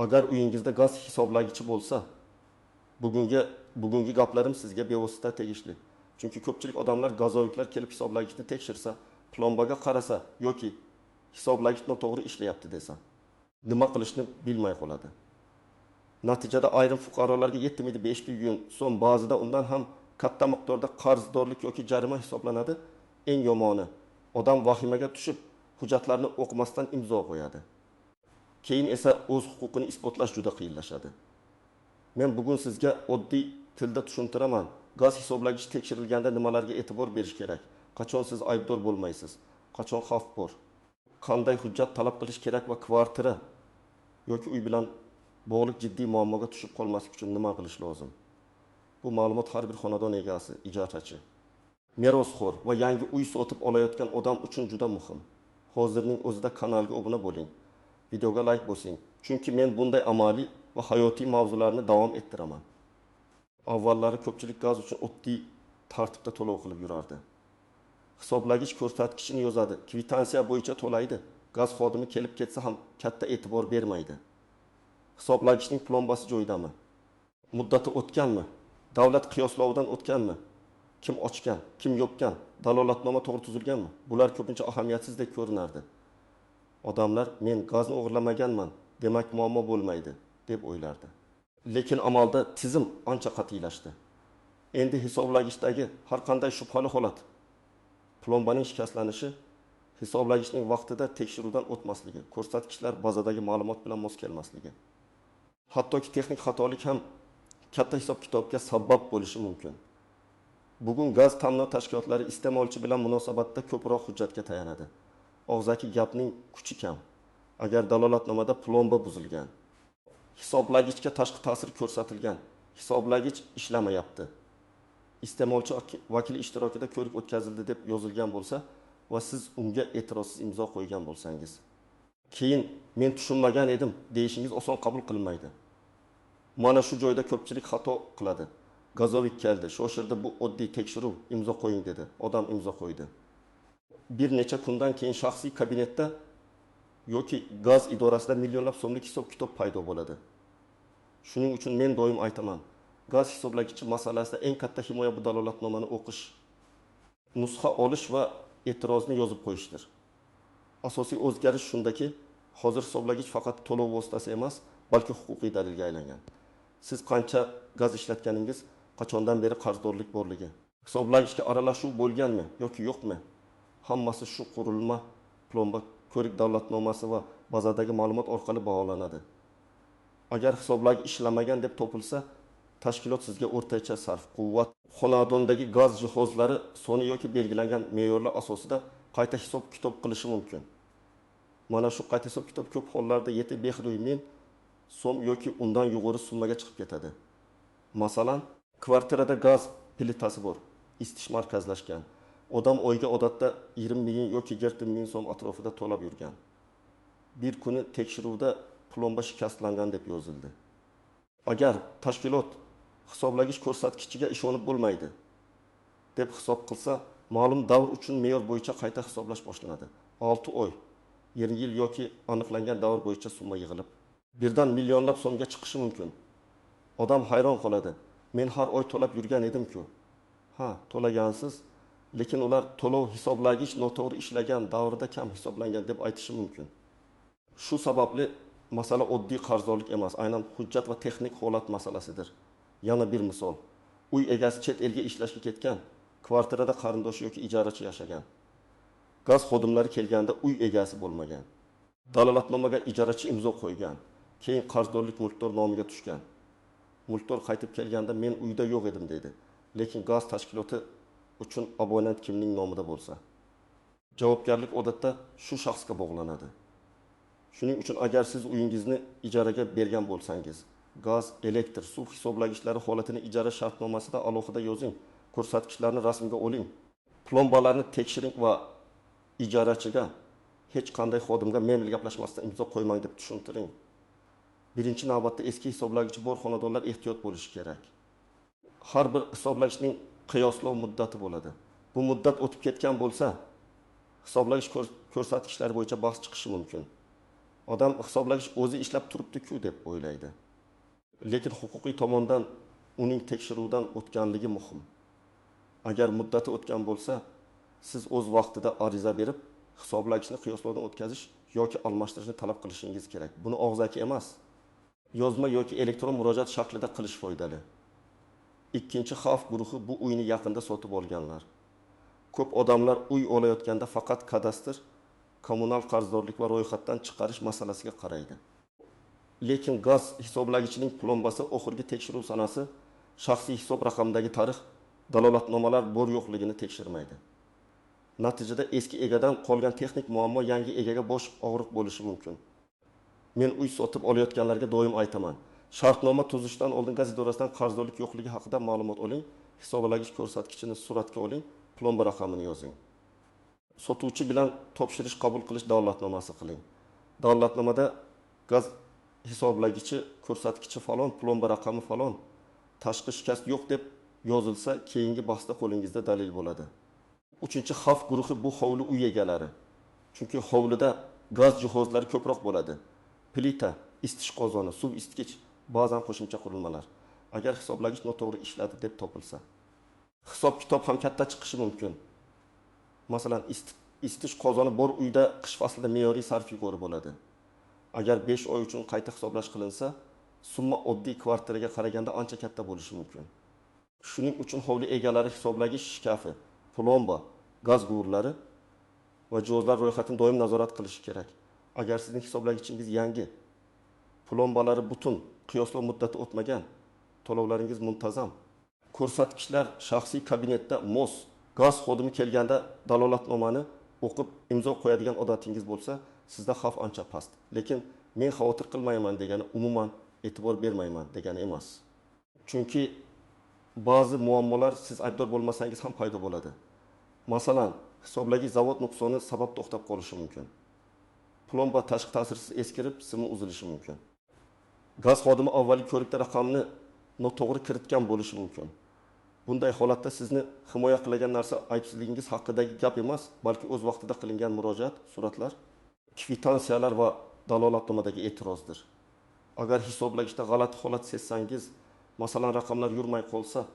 Agar uyingizda gaz hisoblagichi bo'lsa, bugungi gaplarim sizga bevosita tegishli. Chunki ko'pchilik odamlar gazoviklar kelib hisoblagichni tekshirsa, plombaga qarasa yoki hisoblagich noto'g'ri ishlayapti desa, nima qilishni bilmay qoladi. Natijada ayrim fuqarolarga 7,5 so'm, ba'zida undan ham katta miqdorda qarzdorlik yoki jarima hisoblanadi. Eng yomoni, odam vahimaga tushib, hujjatlarni o'qimasdan imzo qo'yadi. Keyin esa o'z huquqini isbotlash juda qiyinlashadi. Men bugun sizga oddiy tilda tushuntiraman. Gaz hisoblagichi tekshirilganda nimalarga e'tibor berish kerak? Qachon siz aybdor bo'lmaysiz? Qachon xavf bor? Qanday hujjat talab qilish kerak va kvartira yoki uy bilan bog'liq jiddiy muammoga tushib qolmaslik uchun nima qilish lozim? Bu ma'lumot har bir xonadon egasi, ijarachi, merosxo'r va yangi uy sotib olayotgan odam uchun juda muhim. Hozirning o'zida kanalga obuna bo'ling. Videoga like bosing. Chunki men bunday amaliy va hayotiy mavzularni davom ettiraman. Avvallari ko'pchilik gaz uchun oddiy tartibda to'lov qilib yurardi. Hisoblagich ko'rsatkichini yozadi, kvitansiya bo'yicha to'laydi. Gaz xodimi kelib ketsa ham katta e'tibor bermaydi. Hisoblagichning plombasi joyidami? Muddati o'tganmi? Davlat qiyoslovidan o'tganmi? Kim ochgan, kim yopgan, dalolatnoma to'g'ri tuzilganmi? Bular ko'pincha ahamiyatsizdek ko'rinardi. Odamlar men gazni o'g'irlamaganman, demak muammo bo'lmaydi deb o'ylardi. Lekin amalda tizim ancha qat'iylashdi. Endi hisoblagichdagi har qanday shubhali holat, plombaning shikastlanishi, hisoblagichning vaqtida tekshiruvdan o'tmasligi, ko'rsatkichlar bazadagi ma'lumot bilan mos kelmasligi, hattoki texnik xatolik ham katta hisob-kitobga sabab bo'lishi mumkin. Bugun gaz ta'minot tashkilotlari iste'molchi bilan munosabatda ko'proq hujjatga tayanadi. Og'zaki gapning kuchi kam. Agar dalolatnomada plomba buzilgan, hisoblagichga tashqi ta'sir ko'rsatilgan, hisoblagich ishlamayapti, iste'molchi vakili ishtirokida ko'rik o'tkazildi deb yozilgan bo'lsa va siz unga e'tirozsiz imzo qo'ygan bo'lsangiz, keyin men tushunmagan edim deyishingiz oson qabul qilinmaydi. Mana shu joyda ko'pchilik xato qiladi. Gazovik keldi, shoshirdi, bu oddiy tekshiruv, imzo qo'ying dedi. Odam imzo qo'ydi. Bir necha kundan keyin shaxsiy kabinetda yoki gaz idorasida millionlab so'mlik hisob-kitob paydo bo'ladi. Shuning uchun men doim aytaman, gaz hisoblagichi masalasida eng katta himoya bu dalolatnomani o'qish, nusxa olish va e'tirozni yozib qo'yishdir. Asosiy o'zgarish shundaki, hozir hisoblagich faqat to'lov vositasi emas, balki huquqiy dalilga aylangan. Siz qancha gaz ishlatganingiz, qachondan beri qarzdorlik borligi, hisoblagichga aralashuv bo'lganmi yoki yo'qmi? Hammasi shu qurilma, plomba, ko'rik davlatnomasi va bazadagi ma'lumot orqali baholanadi. Agar hisoblagich ishlamagan deb topilsa, tashkilot sizga o'rtacha sarf quvvat, xonadondagi gaz jihozlari soni yoki belgilangan me'yorlar asosida qayta hisob-kitob qilishi mumkin. Mana shu qayta hisob-kitob ko'p hollarda 7,5 so'm yoki undan yuqori summaga chiqib ketadi. Masalan, kvartirada gaz plitasi bor, isitish markazlashgan. Odam oyga odatda 20 ming yoki 40 ming so'm atrofida to'lab yurgan. Bir kuni tekshiruvda plomba shikastlangan deb yozildi. Agar tashkilot hisoblagich ko'rsatkichiga ishonib bo'lmaydi deb hisob qilsa, ma'lum davr uchun me'yor bo'yicha qayta hisoblash boshlanadi. 6 oy, 20 yil yoki aniqlangan davr bo'yicha summa yig'ilib, birdan millionlab so'mga chiqishi mumkin. Odam hayron qoladi. Men har oy to'lab yurgan edim-ku. Ha, to'lagansiz, lekin ular to'lov hisoblagich noto'g'ri ishlagan davrida kam hisoblangan deb aytishi mumkin. Shu sababli masala oddiy qarzdorlik emas, aynan hujjat va texnik holat masalasidir. Yana bir misol. Uy egasi chet elga ishlashga ketgan, kvartirada qarindoshi yoki ijarachi yashagan. Gaz xodimlari kelganda uy egasi bo'lmagan. Dalolatnomaga ijarachi imzo qo'ygan. Keyin qarzdorlik mulkdor nomiga tushgan. Mulkdor qaytib kelganda men uyda yo'q edim dedi. Lekin gaz tashkiloti uchun abonent kimning nomida bo'lsa, javobgarlik odatda shu shaxsga bog'lanadi. Shuning uchun agar siz uyingizni ijaraga bergan bo'lsangiz, gaz, elektr, suv hisoblagichlari holatini ijara shartnomasida alohida yozing, ko'rsatkichlarni rasmga oling, plombalarni tekshiring va ijarachiga hech qanday xodimga men gaplashmasdan imzo qo'ymang deb tushuntiring. Birinchi navbatda eski hisoblagichi bor xonadonlar ehtiyot bo'lishi kerak. Har bir hisoblagichning qiyoslov muddati bo'ladi. Bu muddat o'tib ketgan bo'lsa, hisoblagich ko'rsatkichlari bo'yicha bahs chiqishi mumkin. Odam hisoblagich o'zi ishlab turibdi-ku deb o'ylaydi. Lekin huquqiy tomondan uning tekshiruvdan o'tganligi muhim. Agar muddati o'tgan bo'lsa, siz o'z vaqtida ariza berib, hisoblagichni qiyoslovdan o'tkazish yoki almashtirishni talab qilishingiz kerak. Buni og'zaki emas, yozma yoki elektron murojaat shaklida qilish foydali. Ikkinchi xavf guruhi bu uyni yaqinda sotib olganlar. Ko'p odamlar uy olayotganda faqat kadastr, kommunal qarzdorlik va ro'yxatdan chiqarish masalasiga qaraydi. Lekin gaz hisoblagichining plombasi oxirgi tekshiruv sanasi, shaxsiy hisob raqamidagi tarix, dalolatnomalar bor yo'qligini tekshirmaydi. Natijada eski egadan qolgan texnik muammo yangi egaga bosh og'riq bo'lishi mumkin. Men uy sotib olayotganlarga doim aytaman. Shartnoma tuzishdan oldin gaz idorasidan qarzdorlik yo'qligi haqida ma'lumot oling, hisoblagich ko'rsatkichini suratga oling, plomba raqamini yozing. Sotuvchi bilan topshirish qabul qilish dalolatnomasi qiling. Dalolatnomada gaz hisoblagichi ko'rsatkichi falon, plomba raqami falon, tashqi shikast yo'q deb yozilsa, keyingi bahsda qo'lingizda dalil bo'ladi. Uchinchi xavf guruhi bu hovli uy egalari. Chunki hovlida gaz jihozlari ko'proq bo'ladi. Plita, isitish qozoni, suv isitgich, ba'zan qo'shimcha qurilmalar. Agar hisoblagich noto'g'ri ishladi deb topilsa, hisob kitob ham katta chiqishi mumkin. Masalan, isitish qozoni bor uyda qish faslida me'yoriy sarf yuqori bo'ladi. Agar 5 oy uchun qayta hisoblash qilinsa, summa oddiy kvartiraga qaraganda ancha katta bo'lishi mumkin. Shuning uchun hovli egalari hisoblagich shkafi, plomba, gaz quvurlari va jihozlar ro'yxatini doim nazorat qilishi kerak. Agar sizning hisoblagichingiz yangi, plombalari butun, qiyoslov muddati o'tmagan, to'lovlaringiz muntazam, ko'rsatkichlar shaxsiy kabinetda mos, gaz xodimi kelganda dalolatnomani o'qib imzo qo'yadigan odatingiz bo'lsa, sizda xavf ancha past. Lekin men xavotir qilmayman degani umuman e'tibor bermayman degani emas. Chunki ba'zi muammolar siz aybdor bo'lmasangiz ham paydo bo'ladi. Masalan, hisoblagich zavod nuqsoni sabab to'xtab qolishi mumkin. Plomba tashqi ta'sirsiz eskirib, simi uzilishi mumkin. Gaz xodimi avvalgi ko'rikda raqamni noto'g'ri kiritgan bo'lishi mumkin. Bunday holatda sizni himoya qilgan narsa aybsizligingiz haqidagi gap emas, balki o'z vaqtida qilingan murojaat, suratlar, kvitansiyalar va dalolatnomadagi e'tirozdir. Agar hisoblagichda g'alati holat sezsangiz, masalan raqamlar yurmay qolsa,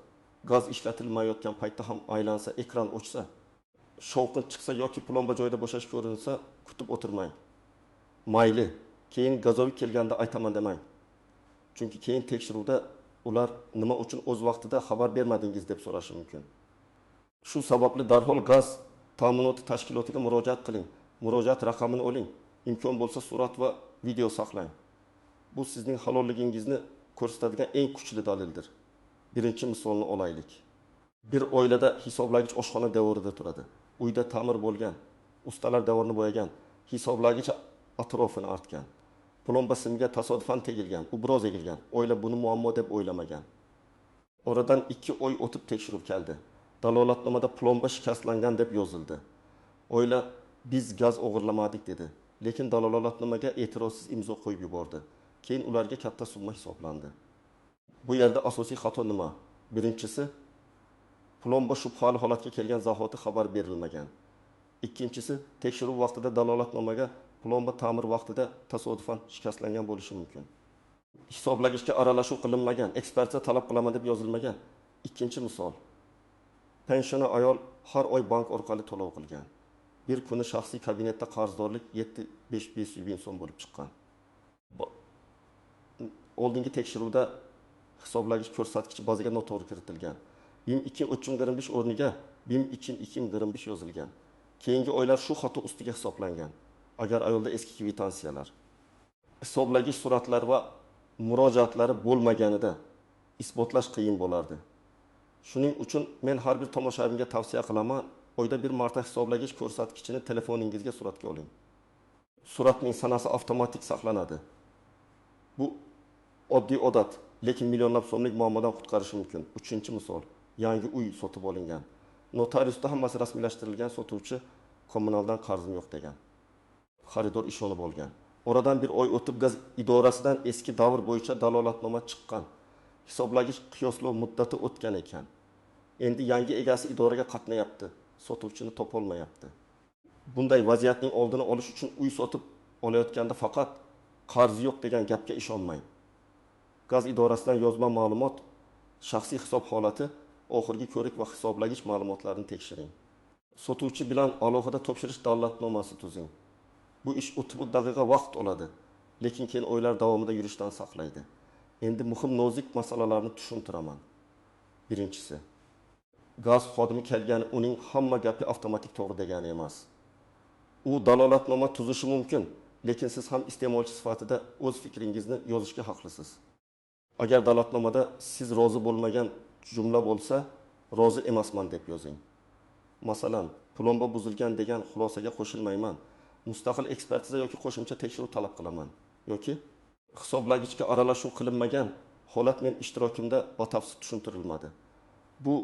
gaz ishlatilmayotgan paytda ham aylansa, ekran o'chsa, shovqin chiqsa yoki plomba joyida bo'shash ko'rinsa, kutib o'tirmang. Mayli, keyin gazovik kelganda aytaman demang. Chunki keyin tekshiruvda ular nima uchun o'z vaqtida xabar bermadingiz deb so'rashi mumkin. Shu sababli darhol gaz ta'minoti tashkilotiga murojaat qiling. Murojaat raqamini oling. Imkon bo'lsa surat va video saqlang. Bu sizning halolligingizni ko'rsatadigan eng kuchli dalildir. Birinchi misolni olaylik. Bir oilada hisoblagich oshxona devorida turadi. Uyda ta'mir bo'lgan, ustalar devorni bo'yagan, hisoblagich atrofini artgan. Plomba simiga tasodifan tegilgan, u biroz egilgan. Oila buni muammo deb o'ylamagan. Oradan 2 oy o'tib tekshiruv keldi. Dalolatnomada plomba shikastlangan deb yozildi. Oila biz gaz o'g'irlamadik dedi. Lekin dalolatnomaga e'tirozsiz imzo qo'yib yubordi. Keyin ularga katta summa hisoblandi. Bu yerda asosiy xato nima? Birinchisi, plomba shubhali holatga kelgan zahoti xabar berilmagan. Ikkinchisi, tekshiruv vaqtida dalolatnomaga plomba ta'mir vaqtida tasodifan shikastlangan bo'lishi mumkin. Hisoblagichga aralashuv qilinmagan, ekspertiza talab qilaman deb yozilmagan. Ikkinchi misol. Pensiona ayol har oy bank orqali to'lov qilgan. Bir kuni shaxsiy kabinetda qarzdorlik 7.500 ming so'm bo'lib chiqqan. Oldingi tekshiruvda hisoblagich ko'rsatkichi bazaga noto'g'ri kiritilgan. BIM 2.3.5 o'rniga BIM 2.2.5 yozilgan. Keyingi oylar shu xato ustiga hisoblangan. Agar ayolda eski kvitansiyalar, hisoblagich suratlar va murojaatlari bo'lmaganida isbotlash qiyin bo'lardi. Shuning uchun men har bir tomoshabinga tavsiya qilaman, oyda bir marta hisoblagich ko'rsatkichini telefoningizga suratga oling. Suratning sanasi avtomatik saqlanadi. Bu oddiy odat, lekin millionlab so'mlik muammodan qutqarishi mumkin. Uchinchi misol, yangi uy sotib olingan. Notariusda hammasi rasmiylashtirilgan, sotuvchi kommunaldan qarzim yo'q degan. Xaridor ishonib olgan. Oradan bir oy o'tib gaz idorasidan eski davr bo'yicha dalolatnoma chiqqan. Hisoblagich qiyoslov muddati o'tgan ekan. Endi yangi egasi idoraga qatnayapti, sotuvchini topolmayapti. Bunday vaziyatning oldini olish uchun uy sotib olayotganda faqat qarzi yo'q degan gapga ishonmang. Gaz idorasidan yozma ma'lumot, shaxsiy hisob holati, oxirgi ko'rik va hisoblagich ma'lumotlarini tekshiring. Sotuvchi bilan alohida topshirish davlatnomasi tuzing. Bu ish 30 daqiqa vaqt oladi, lekin keyin oylar davomida yurishdan saqlaydi. Endi muhim nozik masalalarni tushuntiraman. Birinchisi, gaz xodimi kelgani uning hamma gapi avtomatik to'g'ri degani emas. U dalolatnoma tuzishi mumkin, lekin siz ham iste'molchi sifatida o'z fikringizni yozishga haqlisiz. Agar dalolatnomada siz rozi bo'lmagan jumla bo'lsa, rozi emasman deb yozing. Masalan, plomba buzilgan degan xulosaga qo'shilmayman. Mustaqil ekspertiza yoki qo'shimcha tekshiruv talab qilaman. Yoki hisoblagichga aralashuv qilinmagan holat men ishtirokimda batafsil tushuntirilmadi. Bu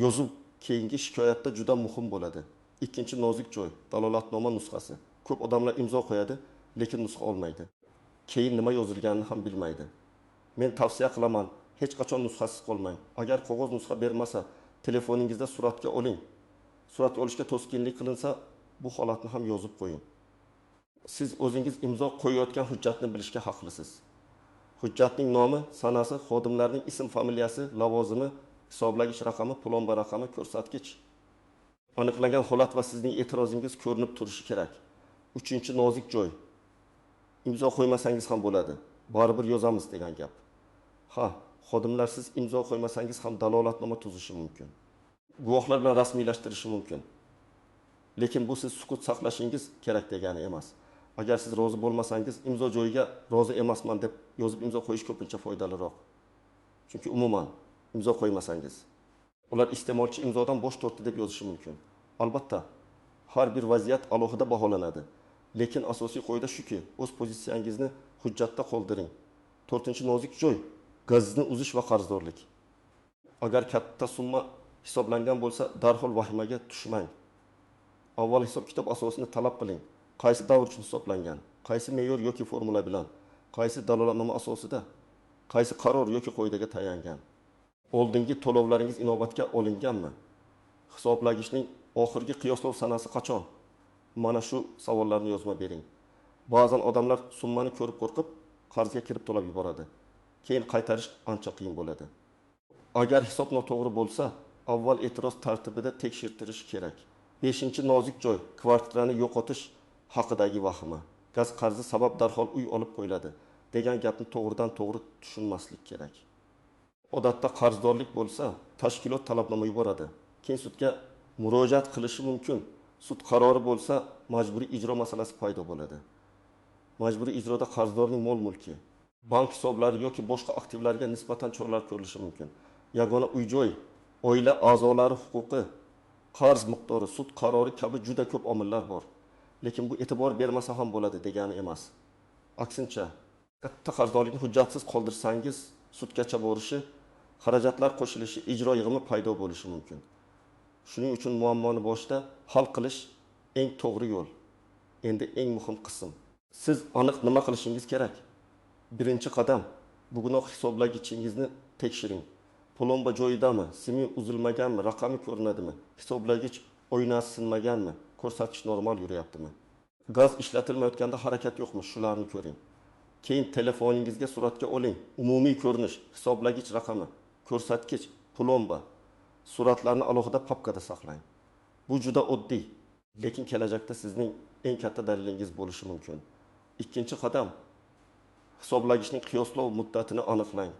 yozuv keyingi shikoyatda juda muhim bo'ladi. Ikkinchi nozik joy, dalolatnoma nusxasi. Ko'p odamlar imzo qo'yadi, lekin nusxa olmaydi. Keyin nima yozilganini ham bilmaydi. Men tavsiya qilaman, hech qachon nusxasiz qolmang. Agar qog'oz nusxa bermasa, telefoningizda suratga oling. Surat olishga to'sqinlik qilinsa, bu holatni ham yozib qo'ying. Siz o'zingiz imzo qo'yayotgan hujjatni bilishga haqlisiz. Hujjatning nomi, sanasi, xodimlarning ism, familiyasi, lavozimi, hisoblagich raqami, plomba raqami, ko'rsatkich. Aniqlangan holat va sizning e'tirozingiz ko'rinib turishi kerak. Uchinchi nozik joy. Imzo qo'ymasangiz ham bo'ladi. Baribir yozamiz degan gap. Ha, xodimlar siz imzo qo'ymasangiz ham dalolatnoma tuzishi mumkin. Guvohlar bilan rasmiylashtirishi mumkin. Lekin bu siz sukut saqlashingiz kerak degani emas. Agar siz rozi bo'lmasangiz, imzo joyiga rozi emasman deb yozib imzo qo'yish ko'pincha foydaliroq. Chunki umuman imzo qo'ymasangiz, ular iste'molchi imzodan bosh tortdi deb yozishi mumkin. Albatta, har bir vaziyat alohida baholanadi. Lekin asosiy qoida shuki, o'z pozitsiyangizni hujjatda qoldiring. 4-nozik joy, gazni uzish va qarzdorlik. Agar katta summa hisoblangan bo'lsa, darhol vahimaga tushmang. Avval hisob-kitob asosini talab qiling. Qaysi davr uchun hisoblangan, qaysi me'yor yoki formula bilan, qaysi dalolatnoma asosida, qaysi qaror yoki qoidaga tayangan. Oldingi to'lovlaringiz inobatga olinganmi? Hisoblagichning oxirgi qiyoslov sanasi qachon? Mana shu savollarni yozma bering. Ba'zan odamlar summani ko'rib qo'rqib, qarzga kirib to'lab yuboradi. Keyin qaytarish ancha qiyin bo'ladi. Agar hisob noto'g'ri bo'lsa, avval e'tiroz tartibida tekshirtirish kerak. 5-nozik joy, kvartirani yo'qotish haqidagi vahima. Gaz qarzi sabab darhol uy olib qo'yiladi degan gapni to'g'ridan to'g'ri tushunmaslik kerak. Odatda qarzdorlik bo'lsa, tashkilot talabnoma yuboradi. Keyin sudga murojaat qilishi mumkin. Sud qarori bo'lsa, majburiy ijro masalasi paydo bo'ladi. Majburiy ijroda qarzdorning mol-mulki, bank hisoblari yoki boshqa aktivlarga nisbatan choralar ko'rilishi mumkin. Yagona uy-joy, oila a'zolari huquqi, qarz miqdori, sud qarori kabi juda ko'p omillar bor. Lekin bu e'tibor bermasa ham bo'ladi degani emas. Aksincha, katta qarzdorlikni hujjatsiz qoldirsangiz, sudgacha borishi, xarajatlar qo'shilishi, ijro yig'imi paydo bo'lishi mumkin. Shuning uchun muammoni boshda hal qilish eng to'g'ri yo'l. Endi eng muhim qism. Siz aniq nima qilishingiz kerak? Birinchi qadam, bugunoq hisoblagichingizni tekshiring. Plomba joyidami, simi uzilmaganmi, raqami ko'rinadimi, hisoblagich oynasi sinmaganmi, ko'rsatkich normal yuryaptimi? Gaz ishlatilmayotganda harakat yo'qmi, shularni ko'ring. Keyin telefoningizga suratga oling. Umumiy ko'rinish, hisoblagich raqami, ko'rsatkich, plomba suratlarni alohida papkada saqlang. Bu juda oddiy, lekin kelajakda sizning eng katta dalilingiz bo'lishi mumkin. Ikkinchi qadam, hisoblagichning qiyoslov muddatini aniqlang.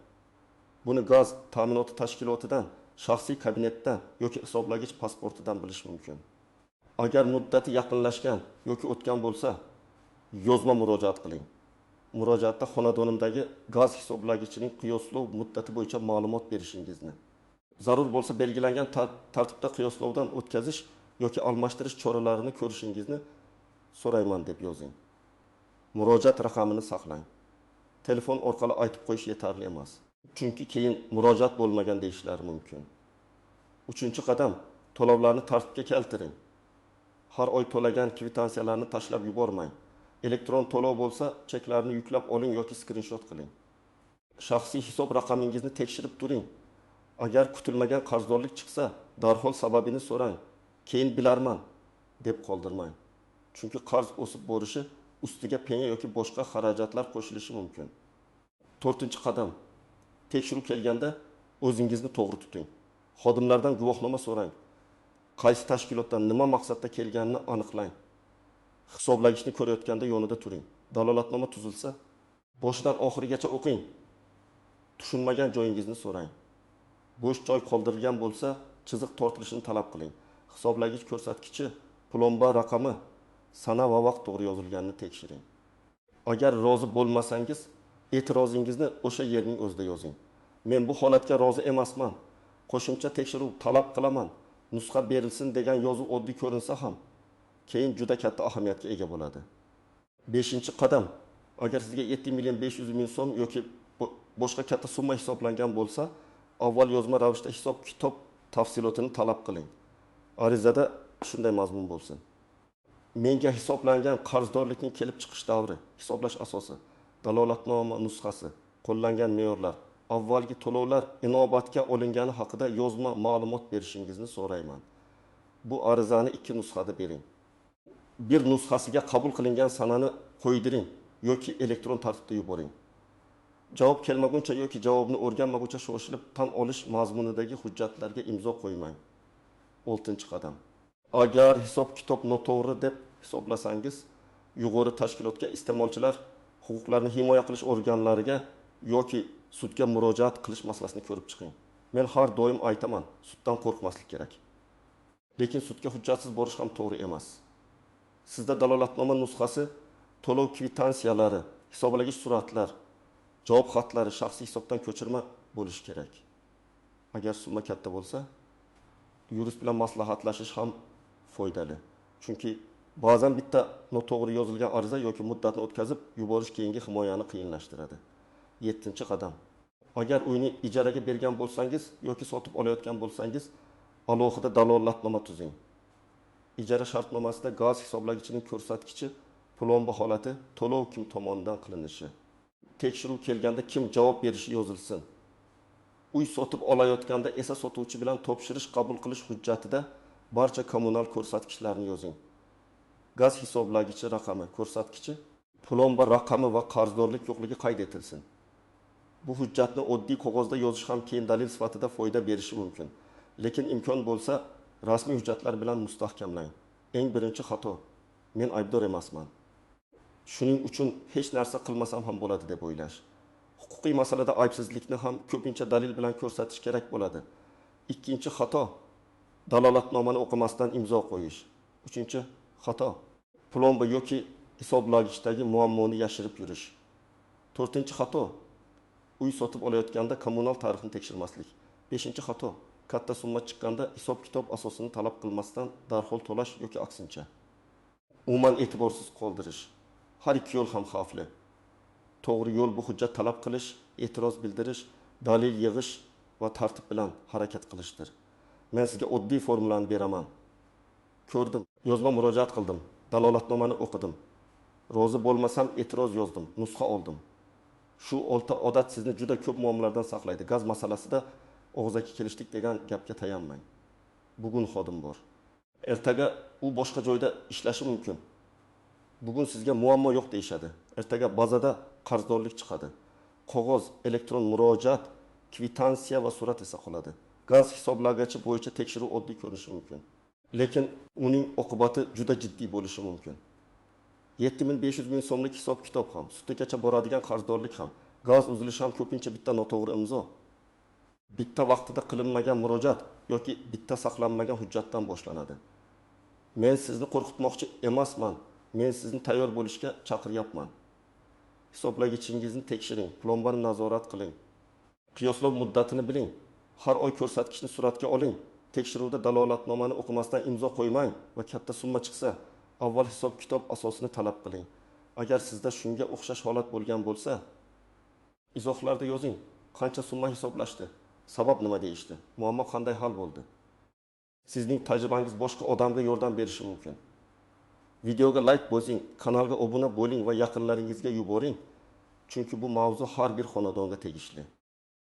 Buni gaz ta'minoti tashkilotidan, shaxsiy kabinetdan yoki hisoblagich pasportidan bilish mumkin. Agar muddati yaqinlashgan yoki o'tgan bo'lsa, yozma murojaat qiling. Murojaatda xonadonimdagi gaz hisoblagichining qiyoslov muddati bo'yicha ma'lumot berishingizni, zarur bo'lsa belgilangan tartibda qiyoslovdan o'tkazish yoki almashtirish choralarini ko'rishingizni so'rayman deb yozing. Murojaat raqamini saqlang. Telefon orqali aytib qo'yish yetarli emas. Chunki keyin murojaat bo'lmagan deyishlari mumkin. 3-qadam, to'lovlarni tartibga keltiring. Har oy to'lagan kvitansiyalarni tashlab yubormang. Elektron to'lov bo'lsa, cheklarni yuklab oling yoki skrinshot qiling. Shaxsiy hisob raqamingizni tekshirib turing. Agar kutilmagan qarzdorlik chiqsa, darhol sababini so'rang. Keyin bilarman deb qoldirmang. Chunki qarz o'sib borishi ustiga penya yoki boshqa xarajatlar qo'shilishi mumkin. 4-qadam. Tekshiruv kelganda o'zingizni to'g'ri tuting. Xodimlardan guvohnoma so'rang. Qaysi tashkilotdan nima maqsadda kelganini aniqlang. Hisoblagichni ko'rayotganda yonida turing. Dalolatnoma tuzilsa, boshidan oxirigacha o'qing. Tushunmagan joyingizni so'rang. Bo'sh joy qoldirilgan bo'lsa, chiziq tortilishini talab qiling. Hisoblagich ko'rsatkichi, plomba raqami, sana va vaqt to'g'ri yozilganini tekshiring. Agar rozi bo'lmasangiz, e'tirozingizni o'sha yerning o'zida yozing. Men bu holatga rozi emasman. Qo'shimcha tekshiruv talab qilaman. Nusxa berilsin degan yozuv oddiy ko'rinsa ham, keyin juda katta ahamiyatga ega bo'ladi. 5-qadam. Agar sizga 7.500.000 so'm yoki boshqa katta summa hisoblangan bo'lsa, avval yozma ravishda hisob-kitob tafsilotini talab qiling. Arizada shunday mazmun bo'lsin. Menga hisoblangan qarzdorlikning kelib chiqish davri, hisoblash asosi, dalolatnoma nusxasi, qo'llangan me'yorlar, avvalgi to'lovlar inobatga olingani haqida yozma ma'lumot berishingizni so'rayman. Bu arizani 2 nusxada bering. Bir nusxasiga qabul qilingan sanani qo'ydiring yoki elektron tartibda yuboring. Javob kelmaguncha yoki javobni o'rganmaguncha shoshilib tan olish mazmunidagi hujjatlarga imzo qo'ymang. 6-qadam. Agar hisob-kitob noto'g'ri deb hisoblasangiz, yuqori tashkilotga iste'molchilar huquqlarini himoya qilish organlariga yoki sudga murojaat qilish masalasini ko'rib chiqing. Men har doim aytaman, suddan qo'rqmaslik kerak. Lekin sudga hujjatsiz borish ham to'g'ri emas. Sizda dalolatnoma nusxasi, to'lov kvitansiyalari, hisoblagich suratlar, javob xatlari, shaxsiy hisobdan ko'chirma bo'lishi kerak. Agar summa katta bo'lsa, yurist bilan maslahatlashish ham foydali. Chunki ba'zan bitta noto'g'ri yozilgan ariza yoki muddatni o'tkazib yuborish keyingi himoyani qiyinlashtiradi. 7-qadam. Agar uyni ijaraga bergan bo'lsangiz yoki sotib olayotgan bo'lsangiz, alohida dalolatnoma tuzing. Ijara shartnomasida gaz hisoblagichining ko'rsatkichi, plomba holati, to'lov kim tomonidan qilinishi, tekshiruv kelganda kim javob berishi yozilsin. Uy sotib olayotganda esa sotuvchi bilan topshirish qabul qilish hujjatida barcha kommunal ko'rsatkichlarni yozing. Gaz hisoblagichi raqami, ko'rsatkichi, plomba raqami va qarzdorlik yo'qligi qayd etilsin. Bu hujjatni oddiy qog'ozda yozish ham keyin dalil sifatida foyda berishi mumkin. Lekin imkon bo'lsa, rasmiy hujjatlar bilan mustahkamlang. Eng birinchi xato, men aybdor emasman. Shuning uchun hech narsa qilmasam ham bo'ladi deb o'ylash. Huquqiy masalada aybsizlikni ham ko'pincha dalil bilan ko'rsatish kerak bo'ladi. 2-xato, dalolatnomani o'qimasdan imzo qo'yish. 3-xato, plomba yoki hisoblagichdagi muammoni yashirib yurish. 4-xato, uy sotib olayotganda kommunal tarixni tekshirmaslik. 5-xato, katta summa chiqqanda hisob-kitob asosini talab qilmasdan darhol to'lash yoki aksincha. Umuman e'tiborsiz qoldirish. Har ikki yo'l ham xavfli. To'g'ri yo'l bu hujjat talab qilish, e'tiroz bildirish, dalil yig'ish va tartib bilan harakat qilishdir. Men sizga oddiy formulani beraman. Ko'rdim, yozma murojaat qildim, dalolatnomani o'qidim. Rozi bo'lmasam e'tiroz yozdim, nusxa oldim. Shu 6 odat sizni juda ko'p muammolardan saqlaydi. Gaz masalasida og'zaki kelishdik degan gapga tayanmang. Bugun xodim bor. Ertaga u boshqa joyda ishlashi mumkin. Bugun sizga muammo yo'q deyshadi. Ertaga bazada qarzdorlik chiqadi. Qog'oz, elektron murojaat, kvitansiya va surat esa qoladi. Gaz hisoblagichi bo'yicha tekshiruv oddiy ko'rinishi mumkin. Lekin uning oqibati juda jiddiy bo'lishi mumkin. 7.500.000 so'mlik hisob-kitob ham, sudgacha boradigan qarzdorlik ham, gaz uzilishi ham ko'pincha bitta noto'g'ri imzo, bitta vaqtida qilinmagan murojaat yoki bitta saqlanmagan hujjatdan boshlanadi. Men sizni qo'rqitmoqchi emasman. Men sizni tayyor bo'lishga chaqiryapman. Hisoblagichingizni tekshiring, plombani nazorat qiling. Qiyoslov muddatini biling. Har oy ko'rsatkichni suratga oling. Tekshiruvda dalolatnomani o'qimasdan imzo qo'ymang va katta summa chiqsa, avval hisob-kitob asosini talab qiling. Agar sizda shunga o'xshash holat bo'lgan bo'lsa, izohlarda yozing. Qancha summa hisoblashdi? Sabab nima deyishdi? Muammo qanday hal bo'ldi? Sizning tajribangiz boshqa odamga yordam berishi mumkin. Videoga like bosing, kanalga obuna bo'ling va yaqinlaringizga yuboring. Chunki bu mavzu har bir xonadonga tegishli.